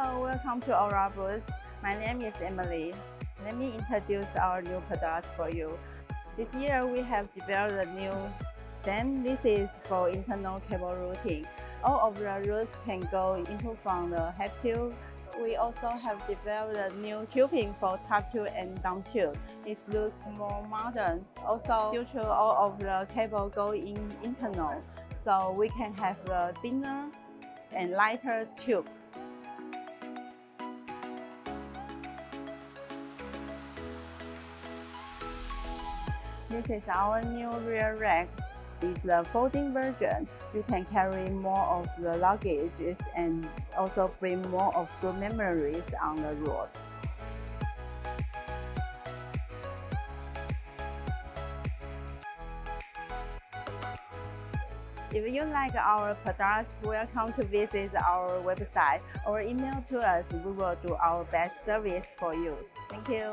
Hello, welcome to Ora booth. My name is Emily. Let me introduce our new products for you. This year we have developed a new stand. This is for internal cable routing. All of the routes can go into from the head tube. We also have developed a new tubing for top tube and down tube. It looks more modern. Also, future all of the cable go in internal, so we can have the thinner and lighter tubes. This is our new rear rack. It's the folding version. You can carry more of the luggage and also bring more of good memories on the road. If you like our products, welcome to visit our website or email to us. We will do our best service for you. Thank you.